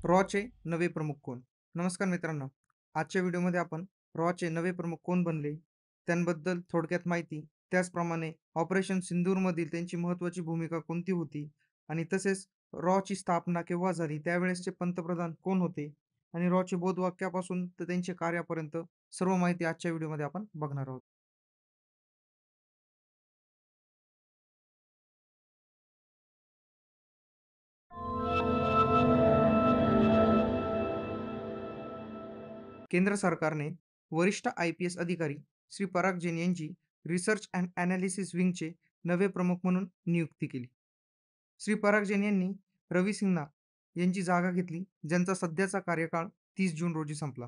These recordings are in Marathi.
रॉचे नवे प्रमुख कोण? नमस्कार मित्रांनो. आजच्या व्हिडिओमध्ये आपण रॉचे नवे प्रमुख कोण बनले, त्यांबद्दल थोडक्यात माहिती, त्याचप्रमाणे ऑपरेशन सिंदूरमधील त्यांची महत्त्वाची भूमिका कोणती होती आणि तसेच रॉची स्थापना केव्हा झाली, त्यावेळेसचे पंतप्रधान कोण होते आणि रॉचे बोधवाक्यापासून तर त्यांच्या कार्यापर्यंत सर्व माहिती आजच्या व्हिडिओमध्ये आपण बघणार आहोत. केंद्र सरकारने वरिष्ठ IPS अधिकारी श्री पराग जैन यांची रिसर्च अँड ॲनालिसिस विंगचे नवे प्रमुख म्हणून नियुक्ती केली. श्री पराग जैन यांनी रवी सिन्हा यांची जागा घेतली, ज्यांचा सध्याचा कार्यकाळ 30 जून रोजी संपला.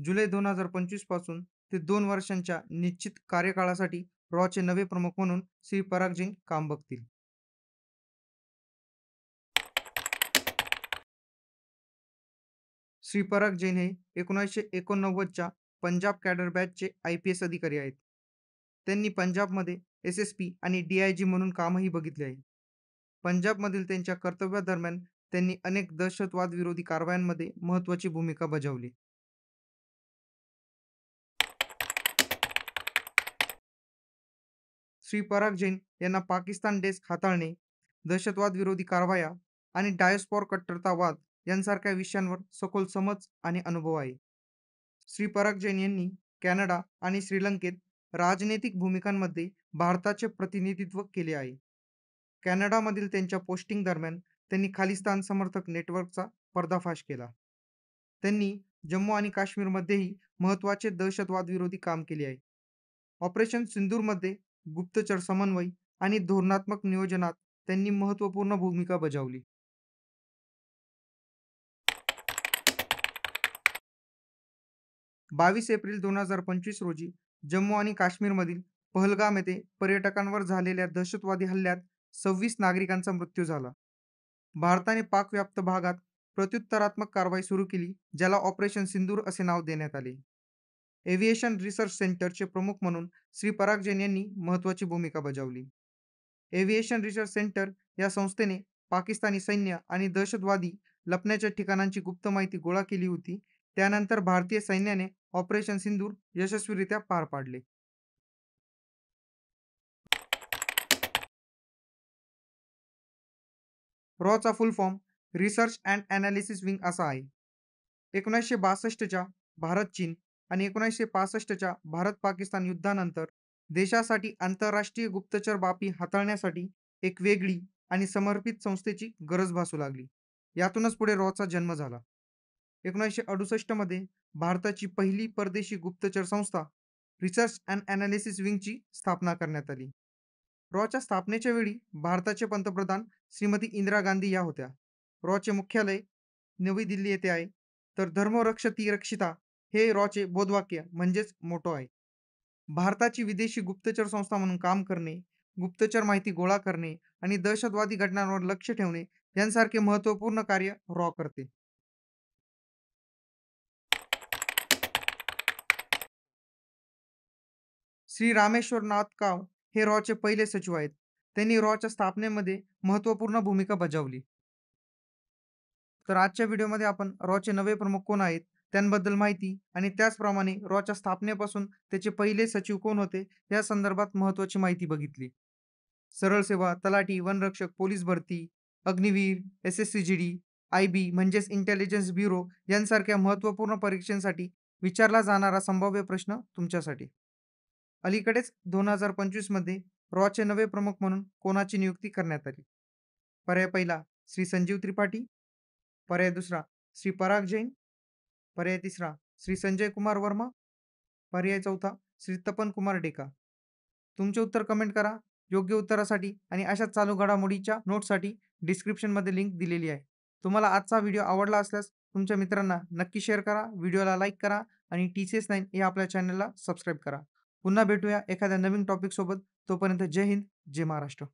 जुलै 2025 पासून ते 2 वर्षांच्या निश्चित कार्यकाळासाठी रॉचे नवे प्रमुख म्हणून श्री पराग जैन काम बघतील. श्री पराग जैन हे 1989च्या पंजाब कॅडर बॅचचे IPS अधिकारी आहेत. त्यांनी पंजाबमध्ये SSP आणि DIG म्हणून कामही बघितले आहे. पंजाबमधील त्यांच्या कर्तव्यादरम्यान त्यांनी अनेक दहशतवाद विरोधी कारवायांमध्ये महत्त्वाची भूमिका बजावली. श्री पराग जैन यांना पाकिस्तान डेस्क हाताळणे, दहशतवाद विरोधी कारवाया आणि डायस्पॉर कट्टरतावाद यांसारख्या विषयांवर सखोल समज आणि अनुभव आहे. श्री पराग जैन यांनी कॅनडा आणि श्रीलंकेत राजनैतिक भूमिकांमध्ये भारताचे प्रतिनिधित्व केले आहे. कॅनडामधील त्यांच्या पोस्टिंग दरम्यान त्यांनी खालिस्तान समर्थक नेटवर्कचा पर्दाफाश केला. त्यांनी जम्मू आणि काश्मीरमध्येही महत्त्वाचे दहशतवाद विरोधी काम केले आहे. ऑपरेशन सिंदूरमध्ये गुप्तचर समन्वय आणि धोरणात्मक नियोजनात त्यांनी महत्त्वपूर्ण भूमिका बजावली. 22 एप्रिल 2025 रोजी जम्मू आणि काश्मीरमधील पहलगाम येथे पर्यटकांवर झालेल्या दहशतवादी हल्ल्यात 26 नागरिकांचा मृत्यू झाला. भारताने पाकव्याप्त भागात प्रत्युत्तरात्मक कारवाई सुरू केली, ज्याला ऑपरेशन सिंदूर असे नाव देण्यात आले. एव्हिएशन रिसर्च सेंटरचे प्रमुख म्हणून श्री पराग जैन यांनी महत्त्वाची भूमिका बजावली. एव्हिएशन रिसर्च सेंटर या संस्थेने पाकिस्तानी सैन्य आणि दहशतवादी लपण्याच्या ठिकाणांची गुप्त माहिती गोळा केली होती. त्यानंतर भारतीय सैन्याने ऑपरेशन सिंदूर यशस्वीरित्या पार पाडले. रॉचा full form research and analysis wing असा आहे. 1962च्या भारत-चीन आणि 1965च्या भारत-पाकिस्तान युद्धानंतर देशासाठी आंतरराष्ट्रीय गुप्तचर बाबी हाताळण्यासाठी एक वेगळी आणि समर्पित संस्थेची गरज भासू लागली. यातूनच पुढे रॉचा जन्म झाला. 1968 मध्ये भारताची पहिली परदेशी गुप्तचर संस्था रिसर्च अँड ॲनालिसिस विंगची स्थापना करण्यात आली. रॉच्या स्थापनेच्या वेळी भारताचे पंतप्रधान श्रीमती इंदिरा गांधी या होत्या. रॉचे मुख्यालय नवी दिल्ली येथे आहे. तर धर्मरक्षती रक्षिता हे रॉचे बोधवाक्य म्हणजेच मोटो आहे. भारताची विदेशी गुप्तचर संस्था म्हणून काम करणे, गुप्तचर माहिती गोळा करणे आणि दहशतवादी घटनांवर लक्ष ठेवणे यांसारखे महत्त्वपूर्ण कार्य रॉ करते. श्री रामेश्वर नाथ काव हे रॉचे पहिले सचिव आहेत. त्यांनी रॉच्या स्थापनेमध्ये महत्त्वपूर्ण भूमिका बजावली. तर आजच्या व्हिडिओमध्ये आपण रॉचे नवे प्रमुख कोण आहेत, त्यांबद्दल माहिती आणि त्याचप्रमाणे रॉच्या स्थापनेपासून त्याचे पहिले सचिव कोण होते, या संदर्भात महत्त्वाची माहिती बघितली. सरळ सेवा, तलाठी, वनरक्षक, पोलीस भरती, अग्निवीर, SSCGD, IB म्हणजेच इंटेलिजन्स ब्युरो यांसारख्या महत्त्वपूर्ण परीक्षांसाठी विचारला जाणारा संभाव्य प्रश्न तुमच्यासाठी. अलीकडेच 2025 मध्ये रॉचे नवे प्रमुख म्हणून कोणाची नियुक्ती करण्यात आली? पर्याय पहिला श्री संजीव त्रिपाठी, पर्याय दुसरा श्री पराग जैन, पर्याय तिसरा श्री संजय कुमार वर्मा, पर्याय चौथा श्री तपन कुमार डेका. तुमचे उत्तर कमेंट करा. योग्य उत्तरासाठी आणि अशाच चालू घडामोडीच्या नोट्ससाठी डिस्क्रिप्शनमध्ये लिंक दिलेली आहे. तुम्हाला आजचा व्हिडिओ आवडला असल्यास तुमच्या मित्रांना नक्की शेअर करा, व्हिडिओला लाईक करा आणि TCS9 या आपल्या चॅनलला सबस्क्राईब करा. पुन्हा भेटूया एखाद्या नवीन टॉपिक सोबत. तोपर्यंत जय हिंद, जय महाराष्ट्र.